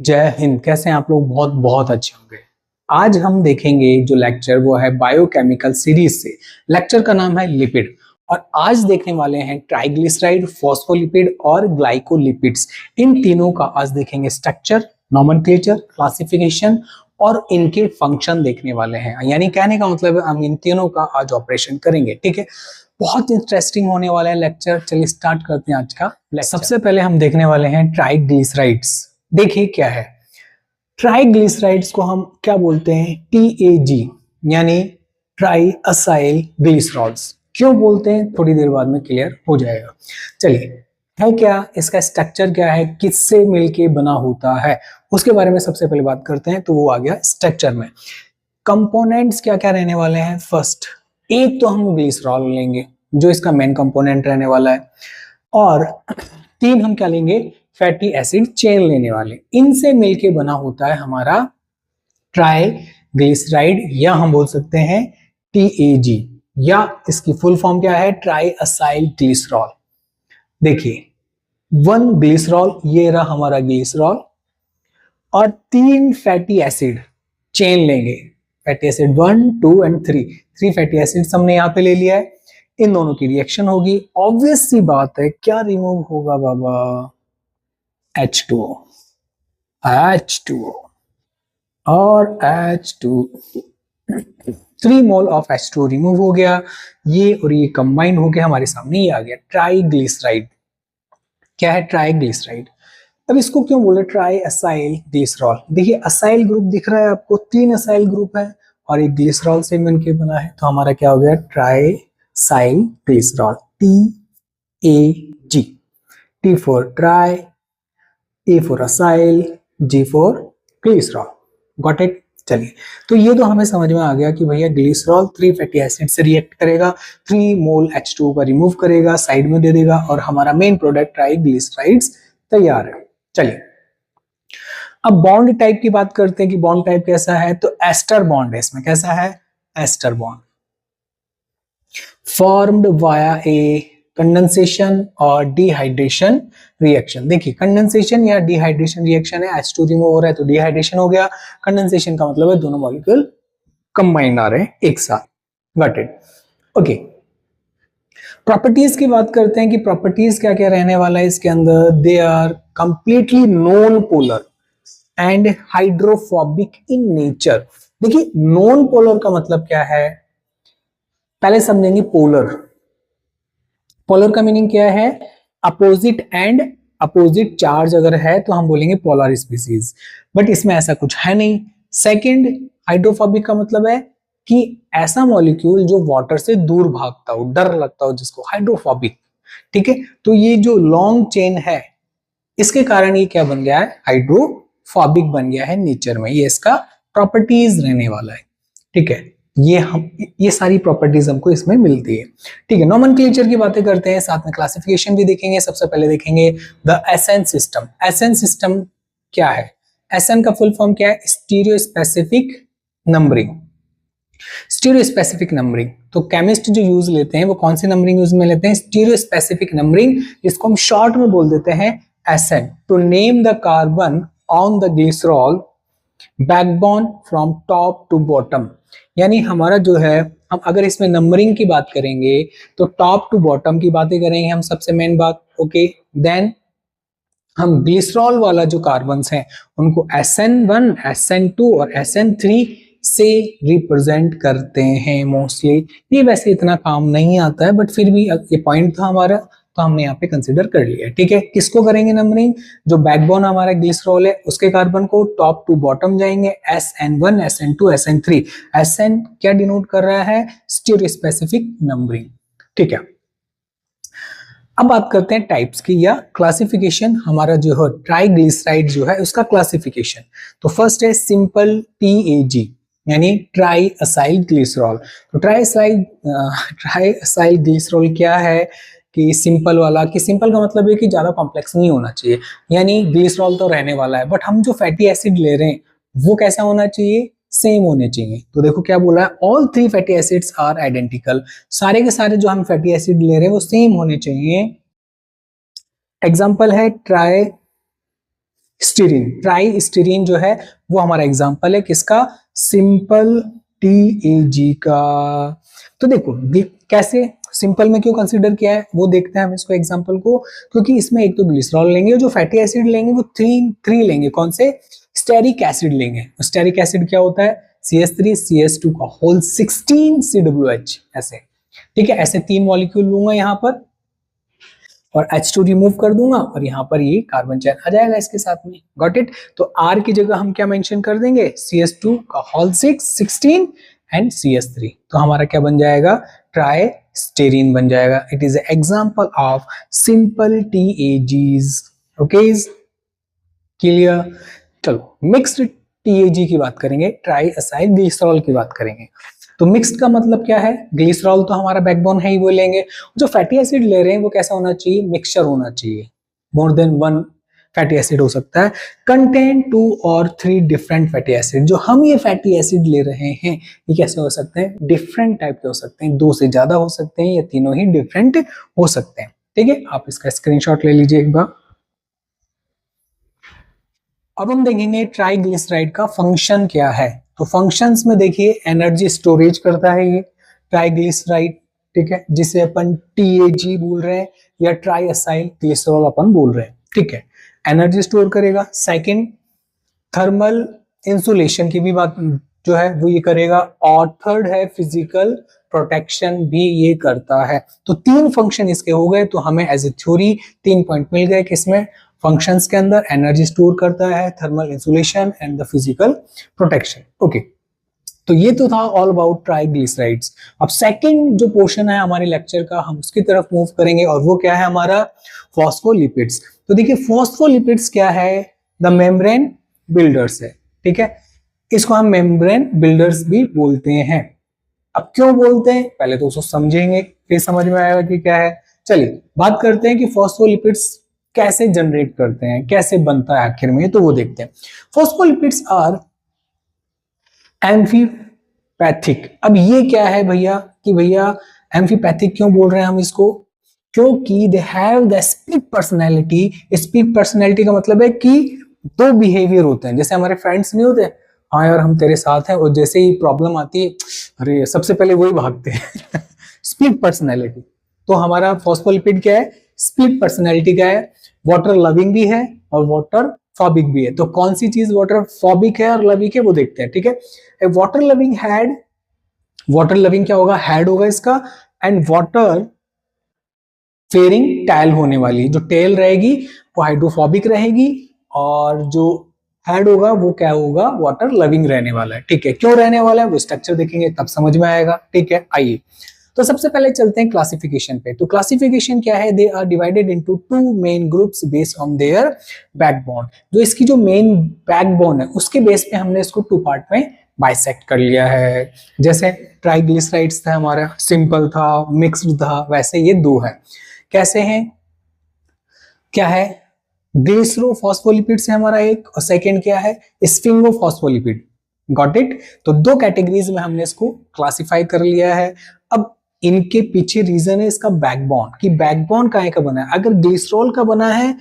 जय हिंद। कैसे हैं आप लोग? बहुत बहुत अच्छे होंगे। आज हम देखेंगे जो लेक्चर वो है बायोकेमिकल सीरीज से। लेक्चर का नाम है लिपिड और आज देखने वाले हैं ट्राइग्लिसराइड, फॉस्फोलिपिड और ग्लाइकोलिपिड्स। इन तीनों का आज देखेंगे स्ट्रक्चर, नोमेनक्लेचर, क्लासिफिकेशन और इनके फंक्शन देखने वाले हैं। यानी कहने का मतलब है हम इन तीनों का आज ऑपरेशन करेंगे। ठीक है, बहुत इंटरेस्टिंग होने वाला है लेक्चर। चलिए स्टार्ट करते हैं आज का लेक्चर। सबसे पहले हम देखने वाले हैं ट्राइग्लिसराइड्स। देखिए क्या है ट्राइग्लिसराइड्स को हम क्या बोलते हैं? TAG यानी ट्राई असाइल ग्लिसरॉल्स। क्यों बोलते हैं थोड़ी देर बाद में क्लियर हो जाएगा। चलिए, है क्या इसका स्ट्रक्चर, क्या है, किससे मिलके बना होता है, उसके बारे में सबसे पहले बात करते हैं। तो वो आ गया स्ट्रक्चर में। कंपोनेंट्स क्या क्या रहने वाले हैं? फर्स्ट, एक तो हम ग्लिसरॉल लेंगे जो इसका मेन कंपोनेंट रहने वाला है, और तीन हम क्या लेंगे? फैटी एसिड चेन लेने वाले। इनसे मिलके बना होता है हमारा ट्राइग्लिसराइड, या हम बोल सकते हैं TAG, या इसकी फुल फॉर्म क्या है? Try acyl glycerol. देखिए, वन ग्लिसरॉल, ये रहा हमारा ग्लिसरॉल, और तीन फैटी एसिड चेन लेंगे। Fatty acid 1, 2 and 3, three fatty acid हमने यहाँ पे ले लिया है। इन दोनों की रिएक्शन होगी। ऑब्वियस सी बात है, क्या रिमूव होगा बाबा? H2O, H2O और H2, 3 mole of H2O remove हो गया। ये और ये कंबाइंड हो गया, हमारे सामने ये आ गया ट्राइग्लिसराइड। क्या है? ट्राइग्लिसराइड। अब इसको क्यों बोले ट्राई असाइल ग्लिसरॉल? देखिए, असाइल ग्रुप दिख रहा है आपको, 3 असाइल ग्रुप है और एक ग्लिसरॉल से मिलकर बना है, तो हमारा क्या हो गया? Tri acyl glycerol, TAG। T for tri, A for acyl, G for glycerol. Got it? चलिए, तो ये तो हमें समझ में आ गया कि भैया ग्लिसरॉल 3 फैटी एसिड से रिएक्ट करेगा, 3 मोल H2O का रिमूव करेगा, साइड में दे देगा, और हमारा मेन प्रोडक्ट ट्राइग्लिसराइड्स तैयार है। चलिए, अब बॉन्ड टाइप की बात करते हैं कि बॉन्ड टाइप कैसा है। तो एस्टर बॉन्ड है इसमें। कैसा है? एस्टर बॉन्ड, फॉर्म्ड वाया ए कंडेंसेशन और डिहाइड्रेशन रिएक्शन। देखिए, कंडेंसेशन या डिहाइड्रेशन रिएक्शन है। H2 रिमूव हो रहा है तो डिहाइड्रेशन हो गया। कंडेंसेशन का मतलब है दोनों मॉलिक्यूल कंबाइंड आ रहे हैं एक साथ। Got it? ओके, प्रॉपर्टीज की बात करते हैं कि प्रॉपर्टीज क्या क्या रहने वाला है इसके अंदर। They are completely non polar and hydrophobic in nature. देखिए, नॉन पोलर का मतलब क्या है, पहले समझेंगे। पोलर, पोलर का मीनिंग क्या है? अपोजिट एंड अपोजिट चार्ज अगर है तो हम बोलेंगे पोलर स्पीसीज, बट इसमें ऐसा कुछ है नहीं। सेकंड, हाइड्रोफोबिक का मतलब है कि ऐसा मॉलिक्यूल जो वाटर से दूर भागता हो, डर लगता हो जिसको, हाइड्रोफोबिक। ठीक है, तो ये जो लॉन्ग चेन है इसके कारण ये क्या बन गया है? हाइड्रोफोबिक बन गया है नेचर में। ये इसका प्रॉपर्टीज रहने वाला है। ठीक है, ये सारी प्रॉपर्टीज हमको इसमें मिलती है। ठीक है, नोमेनक्लेचर की बातें करते हैं, साथ में क्लासिफिकेशन भी देखेंगे। सबसे पहले देखेंगे the SN system. SN system क्या है? एसएन का फुल फॉर्म क्या है? Stereo specific numbering. Stereo specific numbering, तो केमिस्ट जो यूज लेते हैं वो कौन सी नंबरिंग यूज में लेते हैं? स्टीरियो स्पेसिफिक नंबरिंग, जिसको हम शॉर्ट में बोल देते हैं SN, to name the carbon on the glycerol backbone from top to bottom. यानी हमारा जो है, हम अगर इसमें नंबरिंग की बात करेंगे तो टॉप टू बॉटम की बातें करेंगे हम, सबसे मेन बात। ओके, देन हम ग्लिसरॉल वाला जो कार्बन्स हैं उनको SN1, SN2 और SN3 से रिप्रेजेंट करते हैं मोस्टली। ये वैसे इतना काम नहीं आता है, बट फिर भी ये पॉइंट था हमारा, तो हमने यहाँ पे कंसिडर कर लिया। ठीक है, किसको करेंगे नंबरिंग? जो बैकबोन हमारा ग्लिसरॉल है उसके कार्बन को टॉप टू बॉटम जाएंगे, SN1, SN2, SN3। SN क्या डिनोट कर रहा है? Stereo specific numbering. ठीक है, अब बात करते हैं टाइप्स की या क्लासिफिकेशन। हमारा जो है ट्राइग्लिसराइड जो है उसका क्लासिफिकेशन। तो फर्स्ट है सिंपल TAG यानी ट्राई असाइल ग्लिसरॉल। तो ट्राई असाइल ग्लिसरॉल क्या है कि सिंपल वाला, कि सिंपल का मतलब है कि ज्यादा कॉम्प्लेक्स नहीं होना चाहिए। यानी ग्लिसरॉल तो रहने वाला है, बट हम जो फैटी एसिड ले रहे हैं वो कैसा होना चाहिए? सेम होने चाहिए। तो देखो क्या बोला है, all 3 fatty acids are identical. सारे के सारे जो हम फैटी एसिड ले रहे हैं वो सेम होने चाहिए। एग्जाम्पल है ट्राई स्टीरीन, ट्राई स्टीरीन जो है वो हमारा एग्जांपल है किसका, सिंपल TAG का। तो देखो कैसे सिंपल में क्यों कंसीडर किया है वो देखते हैं हम इसको एग्जांपल को, क्योंकि इसमें एक तो ग्लिसरॉल लेंगे, जो फैटी एसिड लेंगे वो थ्री लेंगे, कौन से, स्टेरिक एसिड लेंगे। स्टेरिक एसिड क्या होता है, CH3 CH2 का होल 16 COOH ऐसे, ठीक है, ऐसे 3 मॉलिक्यूल लूंगा यहाँ पर और H2 रिमूव कर दूंगा और यहाँ पर ये कार्बन चेन आ जाएगा इसके साथ में, गॉट इट। तो R की जगह हम क्या मेंशन कर देंगे, CH2 का होल 16 एंड CH3, तो हमारा क्या बन जाएगा, ट्राई स्टेरीन बन जाएगा। It is example of simple TAGs, okay, clear. चलो मिक्स्ड TAG की बात करेंगे, ट्राई असाइल ग्लिसरॉल की बात करेंगे। तो मिक्स्ड का मतलब क्या है, ग्लिसरॉल तो हमारा बैकबोन है ही, वो लेंगे। जो फैटी एसिड ले रहे हैं वो कैसा होना चाहिए, मिक्सचर होना चाहिए, more than one fatty acid हो सकता है, कंटेन 2 और 3 डिफरेंट फैटी एसिड। जो हम ये फैटी एसिड ले रहे हैं ये कैसे हो सकते हैं, डिफरेंट टाइप के हो सकते हैं, 2 से ज्यादा हो सकते हैं या तीनों ही डिफरेंट हो सकते हैं, ठीक है। आप इसका स्क्रीनशॉट ले लीजिए एक बार। अब हम देखेंगे ट्राइग्लिसराइड का फंक्शन क्या है। तो फंक्शंस में देखिए एनर्जी स्टोरेज करता है ये ट्राइग्लिसराइड, ठीक है, जिसे अपन TAG बोल रहे हैं या ट्राई असाइल ग्लिसरॉल अपन बोल रहे हैं, ठीक है, एनर्जी स्टोर करेगा। सेकंड, थर्मल इंसुलेशन की भी बात जो है वो ये करेगा, और थर्ड है फिजिकल प्रोटेक्शन भी ये करता है। तो 3 फंक्शन इसके हो गए, तो हमें एज ए थ्योरी 3 पॉइंट मिल गए किसमें, फंक्शंस के अंदर, एनर्जी स्टोर करता है, thermal insulation and the physical protection, okay. तो ये तो था ऑल अबाउट ट्राइग्लिसराइड्स। अब सेकंड जो पोर्शन है हमारे लेक्चर का, हम उसकी तरफ मूव करेंगे और वो क्या है हमारा, फॉस्फोलिपिड्स। तो देखिए फॉस्फोलिपिड्स क्या है, द मेम्ब्रेन बिल्डर्स है, ठीक है, इसको हम मेम्ब्रेन बिल्डर्स भी बोलते हैं। अब क्यों बोलते हैं पहले तो उसको समझेंगे, फिर समझ में आएगा कि क्या है। चलिए बात करते हैं कि फॉस्फोलिपिड्स कैसे जनरेट करते हैं, कैसे बनता है आखिर में, तो वो देखते हैं। Phospholipids are amphipathic. अब ये क्या है भैया, कि भैया एम्फीपैथिक क्यों बोल रहे हैं हम इसको, क्योंकि they have the split personality. Split personality का मतलब है कि 2 बिहेवियर होते हैं, जैसे हमारे फ्रेंड्स नहीं होते, हाँ यार हम तेरे साथ हैं, और जैसे ही प्रॉब्लम आती है अरे सबसे पहले वही भागते हैं स्प्लिट पर्सनैलिटी। तो हमारा फॉस्फोलिपिड क्या है, स्प्लिट पर्सनैलिटी का है, वाटर लविंग भी है और वाटर फॉबिक भी है। तो कौन सी चीज वाटर फॉबिक है और लविक है वो देखते हैं, ठीक है। Water loving had, water loving क्या होगा, हैड होगा इसका, एंड वाटर फेरिंग टेल होने वाली, जो टेल रहेगी वो हाइड्रोफोबिक रहेगी और जो हेड होगा वो क्या होगा, वाटर लविंग रहने वाला है, ठीक है। क्यों रहने वाला है वो स्ट्रक्चर देखेंगे तब समझ में आएगा, ठीक है। आइए तो सबसे पहले चलते हैं क्लासिफिकेशन पे। तो क्लासिफिकेशन क्या है, they are divided into 2 main groups based on their backbone. जो इसकी जो मेन बैकबोन है उसके बेस पे हमने इसको 2 पार्ट में बाइसेक्ट कर लिया है। जैसे ट्राइग्लिसराइड्स था हमारा, सिंपल था, मिक्स्ड था, वैसे ये 2 है। कैसे हैं, क्या है, ग्लिसरोफॉस्फोलिपिड से हमारा एक, और सेकंड क्या है, स्फिंगोफॉस्फोलिपिड, गॉट इट। तो 2 कैटेगरीज में हमने इसको क्लासिफाई कर लिया है। अब इनके पीछे रीजन है इसका बैकबोन, कि बैकबोन काहे का बना है। अगर ग्लिसरॉल का बना है,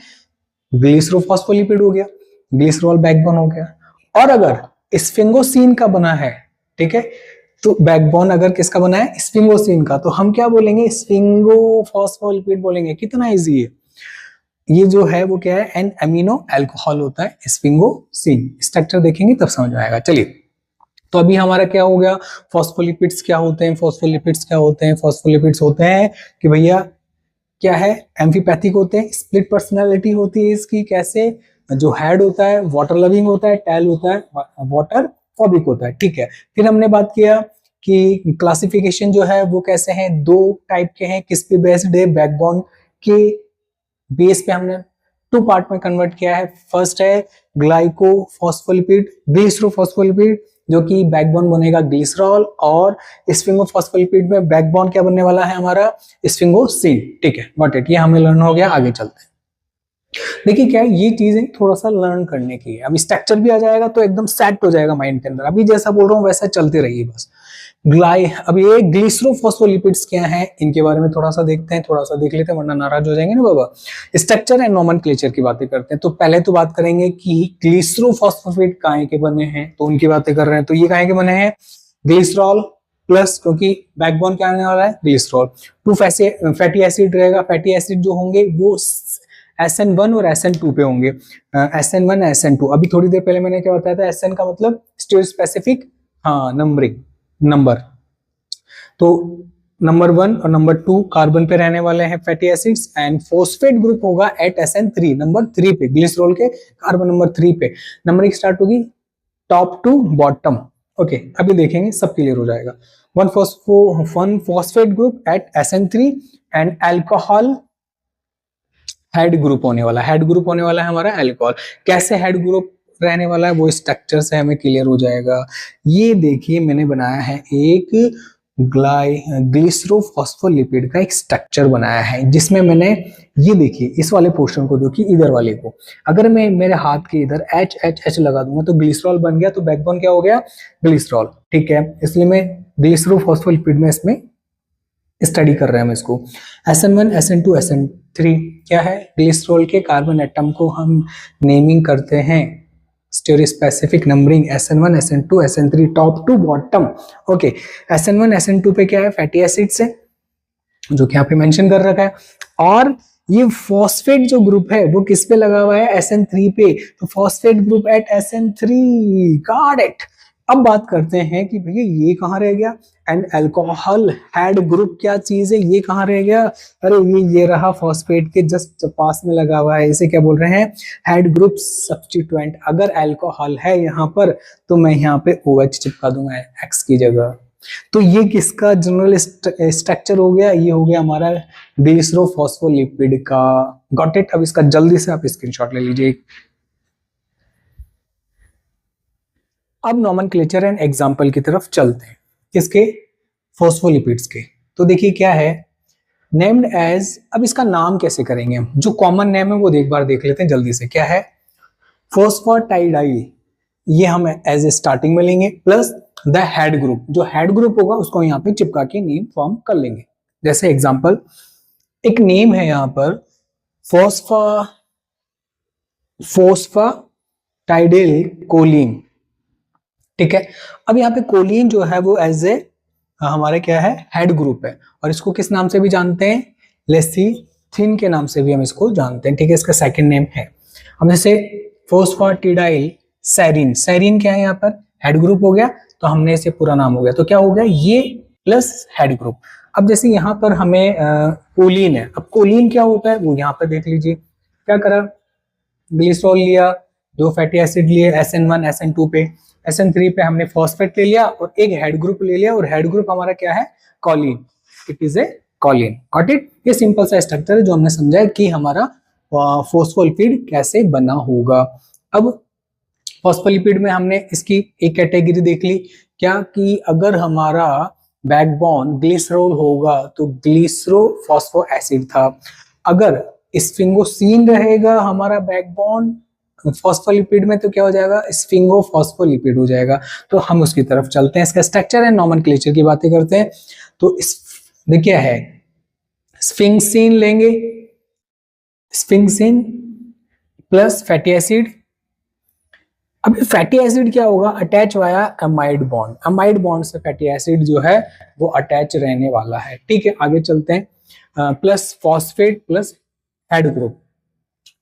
ग्लिसरोफॉस्फोलिपिड हो गया, ग्लिसरॉल बैकबोन हो गया। और अगर स्फिंगोसिन का बना है, ठीक है, तो बैकबोन अगर किसका बना है, स्फिंगोसिन का, तो हम क्या बोलेंगे, स्फिंगोफॉस्फोलिपिड बोलेंगे। कितना इजी है ये, जो है वो क्या है, एन अमीनो अल्कोहल होता है स्फिंगोसिन। स्ट्रक्चर देखेंगे तब समझ में आएगा। चलिए तो अभी हमारा क्या हो गया, फॉस्फोलिपिड्स क्या होते हैं, फॉस्फोलिपिड्स क्या होते हैं, फॉस्फोलिपिड्स होते हैं कि भैया क्या है, एम्फीपैथिक होते हैं, स्प्लिट पर्सनालिटी होती है इसकी, कैसे, जो हेड होता है वाटर लविंग होता है, टेल होता है वाटर फॉबिक होता है, ठीक है। फिर हमने बात किया कि क्लासिफिकेशन जो है वो कैसे है, 2 टाइप के हैं, किस पे बेस्ड है, बैकबोन के बेस पे हमने 2 पार्ट में कन्वर्ट किया है। फर्स्ट है ग्लाइकोफॉस्फोलिपिड, ग्लिसरोफॉस्फोलिपिड, जो कि बैकबोन बनेगा ग्लिसरॉल, और स्फिंगोफॉस्फोलिपिड में बैकबोन क्या बनने वाला है हमारा, स्फिंगोसिन, ठीक है, गॉट इट। ये हमें लर्न हो गया, आगे चलते हैं। देखिए क्या है, ये चीजें थोड़ा सा लर्न करने की है। अभी स्ट्रक्चर भी आ जाएगा तो एकदम सेट हो जाएगा माइंड के अंदर। अभी जैसा बोल रहा हूँ वैसा चलते रहिए बस। अब ये ग्लिसरोफॉस्फोलिपिड्स क्या हैं, इनके बारे में थोड़ा सा देखते हैं, थोड़ा सा देख लेते हैं, वरना नाराज हो जाएंगे ना बाबा। स्ट्रक्चर एंड नोमेनक्लेचर की बातें करते हैं। तो पहले तो बात करेंगे कि ग्लिसरोफॉस्फेट काहे के बने हैं, तो उनकी बातें कर रहे हैं। तो ये काहे के बने हैं, ग्लिसरॉल प्लस, क्योंकि बैकबोन क्या आने वाला है, ग्लिसरॉल। टू फैटी एसिड रहेगा। फैटी एसिड जो होंगे वो SN1 और SN2 पे होंगे। SN1 SN2, अभी थोड़ी देर पहले मैंने क्या बताया था, SN का मतलब स्टीरियो स्पेसिफिक, हाँ नंबरिंग, नंबर। तो नंबर 1 और नंबर 2 कार्बन पे रहने वाले हैं fatty acids, and phosphate group होगा एट SN3, नंबर 3 पे, ग्लिसरॉल के कार्बन नंबर 3 पे नंबरिंग स्टार्ट होगी टॉप टू बॉटम। ओके, अभी देखेंगे, सब क्लियर हो जाएगा। One phosphate group at SN3 and alcohol head group होने वाला, हेड ग्रुप होने वाला है हमारा अल्कोहल। कैसे हेड ग्रुप रहने वाला है वो स्ट्रक्चर से हमें क्लियर हो जाएगा। ये देखिए मैंने बनाया है एक ग्लिसरोफॉस्फोलिपिड का एक स्ट्रक्चर बनाया है, जिसमें मैंने, ये देखिए इस वाले पोर्शन को देखिए, इधर वाले को अगर मैं मेरे हाथ के इधर H लगा दूंगा तो ग्लिसरॉल बन गया। तो बैकबोन क्या हो गया, ग्लिसरॉल, ठीक है। इसलिए मैं ग्लिसरोफॉस्फोलिपिड में इसमें स्टडी कर रहे हैं हम इसको। SN1 SN2 SN3 क्या है, ग्लिसरॉल के कार्बन एटम को हम नेमिंग करते हैं stereo specific numbering SN1 SN2 SN3 top to bottom. Okay, SN1 SN2 पे क्या है, फैटी एसिड्स है, जो कि यहाँ पे मेंशन कर रखा है। और ये फॉस्फेट जो ग्रुप है वो किस पे लगा हुआ है, SN3 पे। तो phosphate group at SN3, got it. अब बात करते हैं कि भैया ये कहाँ रह गया, एंड अल्कोहल हेड ग्रुप क्या चीज है, ये कहाँ रह गया। अरे ये रहा फॉस्फेट के जस्ट पास में लगा हुआ है, इसे क्या बोल रहे हैं, हेड ग्रुप सब्स्टिट्यूएंट। अगर अल्कोहल है यहाँ पर तो मैं यहाँ पे OH चिपका दूंगा X की जगह। तो ये किसका जनरल स्ट्रक्चर हो गया, ये हो गया हमारा ग्लिसरोफॉस्फोलिपिड का। Got it. अब इसका जल्दी से आप स्क्रीनशॉट ले लीजिए। अब नोमेनक्लेचर एंड एग्जांपल की तरफ चलते हैं, किसके, फॉस्फोलिपिड्स के। तो देखिए क्या है, नेम्ड एज, अब इसका नाम कैसे करेंगे हम, जो कॉमन नेम है वो एक बार देख लेते हैं जल्दी से। क्या है, फॉस्फेटाइडाइल, ये हम एज ए स्टार्टिंग में लेंगे, प्लस द हेड ग्रुप, जो हेड ग्रुप होगा उसको यहाँ पे चिपका के नेम फॉर्म कर लेंगे। जैसे एग्जांपल, एक नेम है यहाँ पर फोस्फाटाइडिल कोलिन, ठीक है। अब यहाँ पे कोलिन जो है वो एज ए हमारे क्या है, हेड ग्रुप है, और इसको किस नाम से भी जानते हैं, लेसिथिन के नाम से भी हम इसको जानते हैं, ठीक है। इसका सेकंड नेम है। हम जैसे फोस्फाटिडाइल सेरिन, सेरिन क्या है यहाँ पर, हेड ग्रुप हो गया, तो हमने इसे पूरा नाम हो गया, तो क्या हो गया, ये प्लस हेड ग्रुप। अब जैसे यहाँ पर हमें कोलिन है, अब कोलिन क्या होता है वो यहाँ पर देख लीजिए। क्या करा, ग्लिसरॉल लिया, 2 फैटी एसिड लिए SN1 SN2 पे, SN3 पे हमने फॉस्फेट ले लिया और एक हेड ग्रुप ले लिया, और हेड ग्रुप हमारा क्या है, Colin, it is a Colin. Got it. ये सिंपल सा स्ट्रक्चर है जो हमने समझा है कि हमारा फॉस्फोलिपिड कैसे बना होगा। अब फॉस्फोलिपिड में हमने इसकी एक कैटेगरी देख ली, क्या कि अगर हमारा बैकबोन ग्लिसरॉल होगा तो ग्लिसरो फॉस्फो एसिड था। अगर स्फिंगोसीन रहेगा हमारा बैकबोन फॉस्फोलिपिड में तो क्या हो जाएगा, स्फिंगोफॉस्फोलिपिड हो जाएगा। तो हम उसकी तरफ चलते हैं, इसका स्ट्रक्चर एंड नोमेनक्लेचर की बातें करते हैं। तो देखिए है, स्फिंक्सिन लेंगे, स्फिंक्सिन प्लस फैटी एसिड। अब फैटी एसिड क्या होगा, attach via amide bond, amide bond से फैटी एसिड जो है वो अटैच रहने वाला है, ठीक है। आगे चलते हैं, plus phosphate plus head group.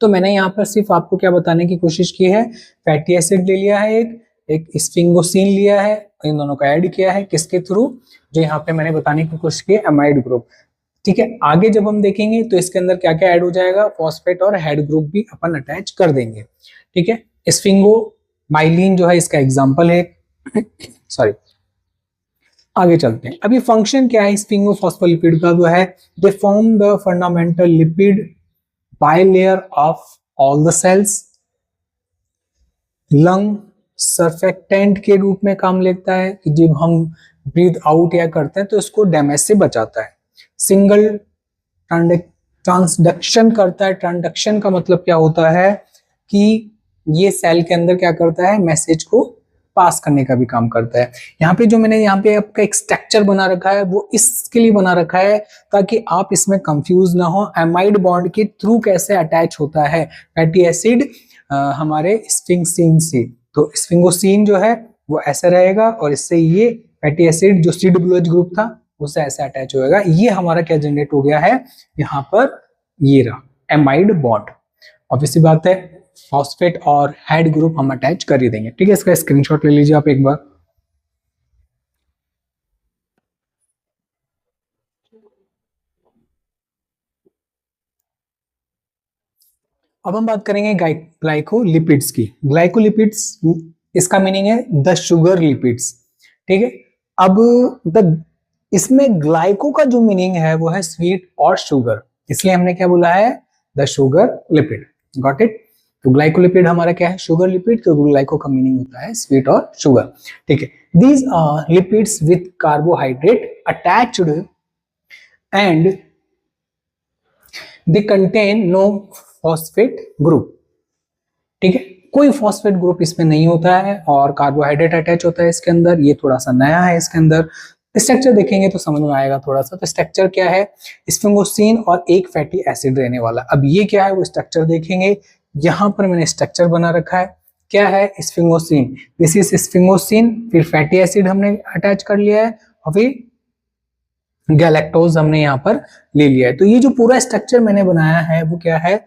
तो मैंने यहाँ पर सिर्फ आपको क्या बताने की कोशिश की है, फैटी एसिड ले लिया है, एक स्फिंगोसिन लिया है, इन दोनों का ऐड किया है, किसके थ्रू, जो यहाँ पे मैंने बताने की कोशिश की है, अमाइड ग्रुप, ठीक है। आगे जब हम देखेंगे तो इसके अंदर क्या क्या ऐड हो जाएगा, फॉस्फेट और हेड ग्रुप भी अपन अटैच कर देंगे, ठीक है। स्फिंगो माइलिन जो है इसका एग्जाम्पल है सॉरी। आगे चलते हैं, अभी फंक्शन क्या है स्फिंगोफॉस्फोलिपिड का, जो है they form the fundamental lipid bilayer of all the cells. Lung surfactant के रूप में काम लेता है कि जब हम ब्रीथ आउट या करते हैं तो इसको डैमेज से बचाता है। सिंगल ट्रांसडक्शन करता है। ट्रांसडक्शन का मतलब क्या होता है कि ये सेल के अंदर क्या करता है, मैसेज को पास करने का भी काम करता है। यहाँ पे जो मैंने यहाँ पे आपका एक स्ट्रक्चर बना रखा है वो इसके लिए बना रखा है ताकि आप इसमें कंफ्यूज ना हो। एमाइड बॉन्ड के थ्रू कैसे अटैच होता है फैटी एसिड हमारे स्फिंक्सिन से, तो स्फिंगोसिन जो है वो ऐसा रहेगा और इससे ये फैटी एसिड जो COOH ग्रुप था उससे ऐसे अटैच होएगा। ये हमारा क्या जनरेट हो गया है यहाँ पर, ये रहा एमाइड बॉन्ड। ऑब्वियसली बात है फॉस्फेट और हेड ग्रुप हम अटैच कर ही देंगे। ठीक है, इसका स्क्रीनशॉट ले लीजिए आप एक बार। अब हम बात करेंगे ग्लाइकोलिपिड्स की। ग्लाइकोलिपिड्स इसका मीनिंग है द शुगर लिपिड्स। ठीक है, अब द इसमें ग्लाइको का जो मीनिंग है वो है स्वीट और शुगर, इसलिए हमने क्या बोला है, the sugar lipid. Got it. तो ग्लाइकोलिपिड हमारा क्या है, शुगर लिपिड। तो ग्लाइको का मीनिंग होता है स्वीट और शुगर। ठीक है, these are lipids with carbohydrate attached and they contain no phosphate group. ठीक है, कोई फॉस्फेट ग्रुप इसमें नहीं होता है और कार्बोहाइड्रेट अटैच होता है इसके अंदर। ये थोड़ा सा नया है इसके अंदर। स्ट्रक्चर देखेंगे तो समझ में आएगा थोड़ा सा। तो स्ट्रक्चर क्या है, स्फिंगोसिन और एक फैटी एसिड रहने वाला। अब ये क्या है वो स्ट्रक्चर देखेंगे। यहाँ पर मैंने स्ट्रक्चर बना रखा है, क्या है, स्फिंगोसिन। दिस इज स्फिंगोसिन, फिर फैटी एसिड हमने अटैच कर लिया है और फिर गैलेक्टोज हमने यहाँ पर ले लिया है। तो ये जो पूरा स्ट्रक्चर मैंने बनाया है वो क्या है,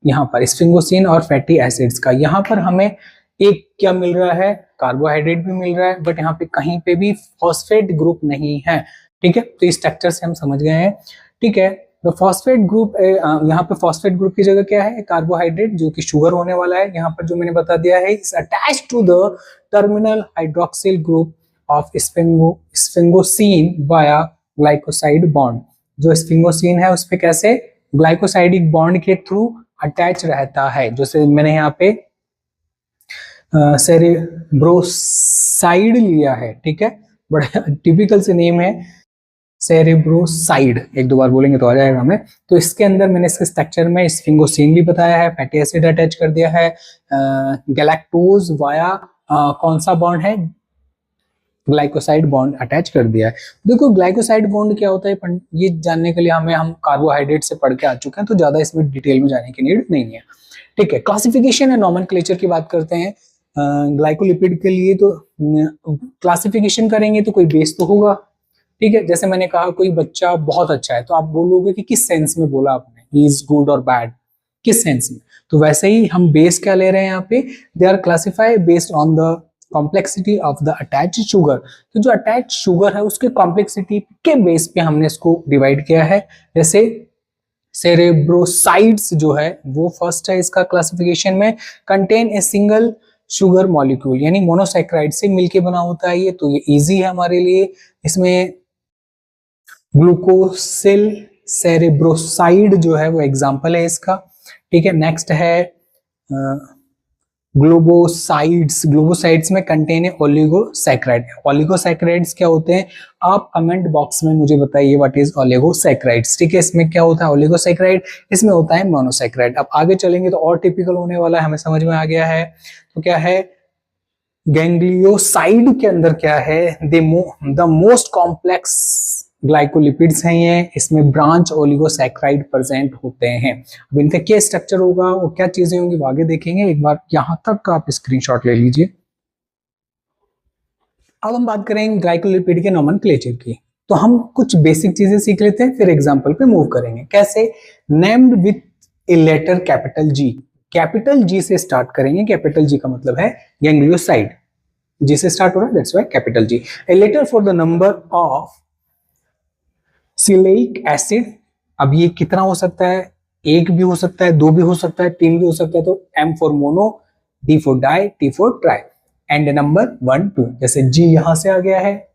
यहाँ पर स्फिंगोसिन और फैटी एसिड्स का। यहाँ पर हमें एक क्या मिल रहा है, कार्बोहाइड्रेट भी मिल रहा है, बट यहाँ पे कहीं पे भी फॉस्फेट ग्रुप नहीं है। ठीक है, तो इस स्ट्रक्चर से हम समझ गए हैं। ठीक है, तो फॉस्फेट ग्रुप, यहाँ पे फॉस्फेट ग्रुप की जगह क्या है, कार्बोहाइड्रेट जो कि शुगर होने वाला है। यहाँ पर जो मैंने बता दिया है, is attached to the terminal hydroxyl group of sphingosine via glycoside bond. जो स्फिंगोसिन है उस पे कैसे ग्लाइकोसाइडिक बॉन्ड के थ्रू अटैच रहता है। जैसे मैंने यहाँ पे सेरेब्रोसाइड लिया है। ठीक है, बड़ा टिपिकल से नेम है सेरेब्रोसाइड, एक दो बार बोलेंगे तो आ जाएगा हमें। तो इसके अंदर मैंने इसके स्ट्रक्चर में स्फिंगोसिन भी बताया है, फैटी एसिड अटैच कर दिया है, गैलेक्टोज वाया कौन सा बॉन्ड है, ग्लाइकोसाइड बॉन्ड अटैच कर दिया है। देखो ग्लाइकोसाइड बॉन्ड क्या होता है ये जानने के लिए हम कार्बोहाइड्रेट से पढ़ के आ चुके हैं, तो ज्यादा इसमें डिटेल में जाने की नीड नहीं है। ठीक है, क्लासिफिकेशन एंड नॉमेनक्लेचर की बात करते हैं। ग्लाइकोलिपिड के लिए तो क्लासिफिकेशन करेंगे तो कोई बेस तो होगा। ठीक है, जैसे मैंने कहा कोई बच्चा बहुत अच्छा है तो आप बोलोगे कि किस सेंस में बोला आपने, ही इज गुड और बैड, किस सेंस में। तो वैसे ही हम बेस क्या ले रहे हैं यहाँ पे, they are classified based on the complexity of the attached sugar. तो जो अटैच्ड शुगर है उसके कॉम्प्लेक्सिटी के बेस पे हमने इसको डिवाइड किया है। जैसे सेरेब्रोसाइड्स जो है वो फर्स्ट है इसका क्लासिफिकेशन में, contain a single sugar molecule, यानी मोनोसैक्राइड से मिलके बना होता है ये, तो ये इजी है हमारे लिए। इसमें ग्लूकोसिल सेरेब्रोसाइड जो है वो एग्जांपल है इसका। ठीक है, नेक्स्ट है ग्लोबोसाइड्स में कंटेन है ओलिगोसैक्राइड। ओलिगोसैक्राइड्स क्या होते हैं, आप कमेंट बॉक्स में मुझे बताइए व्हाट इज ओलिगोसैक्राइड्स। ठीक है, इसमें क्या होता है ओलिगोसैक्राइड, इसमें होता है मोनोसैक्राइड। अब आगे चलेंगे तो और टिपिकल होने वाला है, हमें समझ में आ गया है। तो क्या है, गैंग्लियोसाइड के अंदर क्या है, द मोस्ट कॉम्प्लेक्स ग्लाइकोलिपिड्स हैं ये, इसमें ब्रांच ओलिगोसैक्राइड प्रेजेंट होते हैं। अब इनका क्या स्ट्रक्चर होगा, वो क्या चीजें होंगी वो आगे देखेंगे। एक बार यहां तक का आप स्क्रीनशॉट ले लीजिए। अब हम बात करेंगे ग्लाइकोलिपिड के नोमेनक्लेचर की। तो हम कुछ बेसिक चीजें सीख लेते हैं, फिर एग्जाम्पल पे मूव करेंगे। कैसे, named with a letter capital G. Capital G से स्टार्ट करेंगे। कैपिटल जी का मतलब है गैंग्लियोसाइड, जी से स्टार्ट हो रहा है, that's why capital g. A letter for the number of sialic acid. अब ये कितना हो सकता है, एक भी हो सकता है, दो भी हो सकता है, तीन भी हो सकता है। तो M for mono, D for di, T for tri, and number 1 2। जैसे G यहां से आ गया है,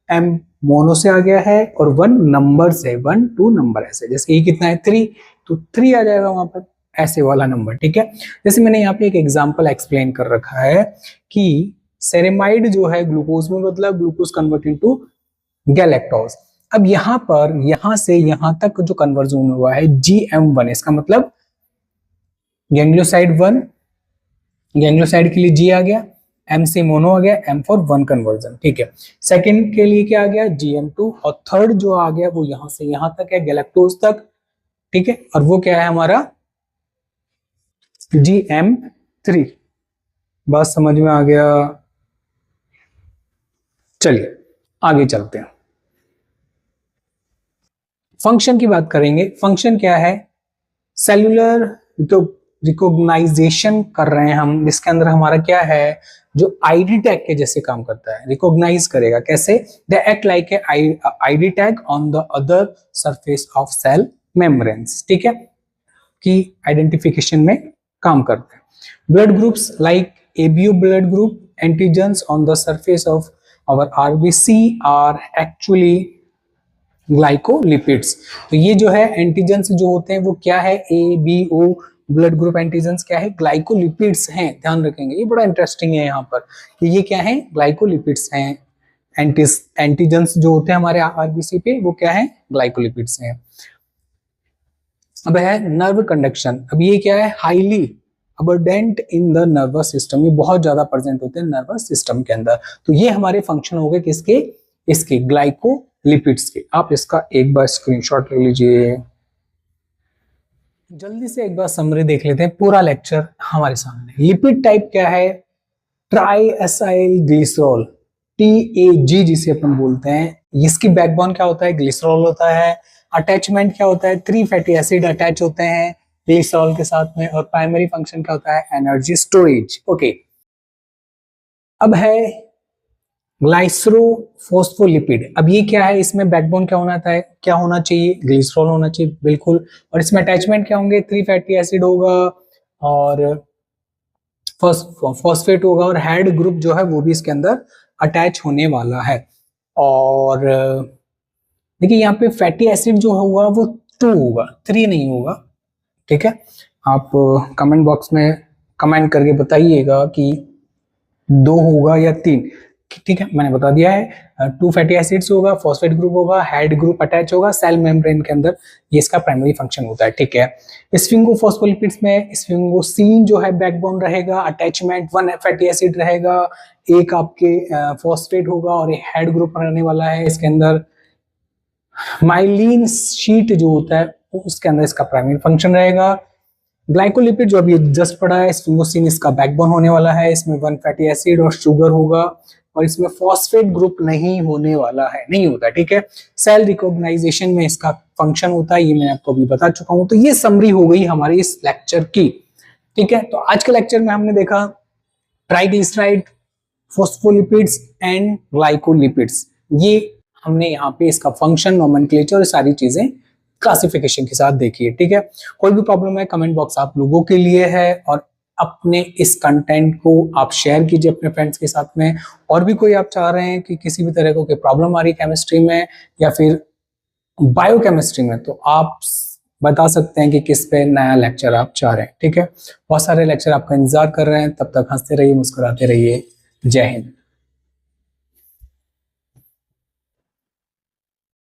M मोनो से आ गया है और 1 नंबर से, 1 2 नंबर ऐसे। जैसे ये कितना है 3, तो 3 आ जाएगा वहां पर, ऐसे वाला नंबर। ठीक है, जैसे मैंने यहाँ पे एक एग्जाम्पल एक्सप्लेन कर रखा है कि सेरेमाइड जो है ग्लूकोज में बदला, ग्लूकोज कन्वर्ट इनटू गैलेक्टोज। अब यहाँ पर यहां से यहां तक जो कन्वर्जन हुआ है GM1, इसका मतलब गैंग्लियोसाइड 1, गैंग्लियोसाइड के लिए G आ गया, M से मोनो आ गया, M फॉर 1 कन्वर्जन, ठीक है। सेकंड के लिए क्या आ गया, GM2, और थर्ड जो आ गया वो यहां से यहां तक है, गैलेक्टोज तक, ठीक है, और वो क्या है हमारा GM3। बात समझ में आ गया? चलिए आगे चलते हैं, फंक्शन की बात करेंगे। फंक्शन क्या है, सेलुलर रिकॉग्नाइजेशन कर रहे हैं हम, इसके अंदर हमारा क्या है, जो आईडी टैग के जैसे काम करता है, रिकॉग्नाइज करेगा कैसे, they act like a ID tag on the other surface of cell membranes, ठीक है, की आइडेंटिफिकेशन में काम करते हैं। Blood groups like ABO blood group, antigens on the surface of our RBC are actually glycolipids. तो ये जो है एंटीजेंस जो होते हैं वो क्या है, ABO ब्लड ग्रुप एंटीजेंस क्या है, ग्लाइकोलिपिड्स हैं, ध्यान रखेंगे, ये बड़ा इंटरेस्टिंग है यहाँ पर कि ये क्या है, ग्लाइकोलिपिड्स हैं। एंटीजेंस जो होते हैं हमारे आरबीसी पे वो क्या है, ग्लाइकोलिपिड्स हैं। अब है नर्व कंडक्शन, अब ये क्या है, highly abundant in the nervous system, ये बहुत ज्यादा प्रेजेंट होते हैं नर्वस सिस्टम के अंदर। तो ये हमारे फंक्शन हो गए किसके, इसके ग्लाइकोलिपिड्स के। आप इसका एक बार स्क्रीनशॉट ले लीजिए। जल्दी से एक बार समरी देख लेते हैं, पूरा लेक्चर हमारे सामने। लिपिड टाइप क्या है, ट्राई एसाइल ग्लिसरॉल, TAG जिसे अपन बोलते हैं। इसकी बैकबोन क्या होता है, ग्लिसरॉल होता है। अटैचमेंट क्या होता है, 3 फैटी एसिड अटैच होते हैं ग्लिसरॉल के साथ में, और प्राइमरी फंक्शन क्या होता है, एनर्जी स्टोरेज, ओके। अब है ग्लाइसरोफॉस्फोलिपिड, अब ये क्या है, इसमें बैकबोन क्या होना था, क्या होना चाहिए, ग्लिसरॉल होना चाहिए, बिल्कुल। और इसमें अटैचमेंट क्या होंगे, 3 फैटी एसिड होगा और फॉस्फेट होगा, और हेड ग्रुप जो है वो भी इसके अंदर अटैच होने वाला है। और देखिए यहाँ पे फैटी एसिड जो होगा वो 2 होगा, 3 नहीं होगा, ठीक है। आप कमेंट बॉक्स में कमेंट करके बताइएगा कि 2 होगा या 3, ठीक है, मैंने बता दिया है। 2 फैटी एसिड्स होगा, फॉस्फेट ग्रुप होगा, हेड ग्रुप अटैच होगा सेल मेम्ब्रेन के अंदर, ये इसका प्राइमरी फंक्शन होता है, ठीक है। स्फिंगोफॉस्फोलिपिड्स में स्फिंगोसीन जो है बैकबोन रहेगा, अटैचमेंट 1 फैटी एसिड रहेगा, एक आपके फॉस्फेट होगा और एक हेड ग्रुप रहने वाला है इसके अंदर। माइलिन शीट जो होता है उसके अंदर इसका प्राइमरी फंक्शन रहेगा। ग्लाइकोलिपिड जो अभी जस्ट पढ़ा है, स्फिंगोसीन इसका बैकबोन होने वाला है, इसमें 1 फैटी एसिड और शुगर होगा, और इसमें फॉस्फेट ग्रुप नहीं होने वाला है, नहीं होता, ठीक है। सेल रिकॉग्नाइजेशन में इसका फंक्शन होता है, ये मैं आपको अभी बता चुका हूं। तो ये समरी हो गई हमारी इस लेक्चर की, ठीक है। तो आज के लेक्चर में हमने देखा ट्राइग्लिसराइड, फॉस्फोलिपिड्स एंड ग्लाइकोलिपिड्स, ये हमने यहाँ पे इसका फंक्शन, नोमेनक्लेचर और सारी चीजें क्लासिफिकेशन के साथ देखी है, ठीक है। कोई भी प्रॉब्लम है कमेंट बॉक्स आप लोगों के लिए है, और अपने इस कंटेंट को आप शेयर कीजिए अपने फ्रेंड्स के साथ में। और भी कोई आप चाह रहे हैं कि किसी भी तरह को प्रॉब्लम आ रही है केमिस्ट्री में या फिर बायोकेमिस्ट्री में, तो आप बता सकते हैं कि किस पे नया लेक्चर आप चाह रहे हैं, ठीक है। बहुत सारे लेक्चर आपका इंतजार कर रहे हैं, तब तक हंसते रहिए, मुस्कुराते रहिए। जय हिंद।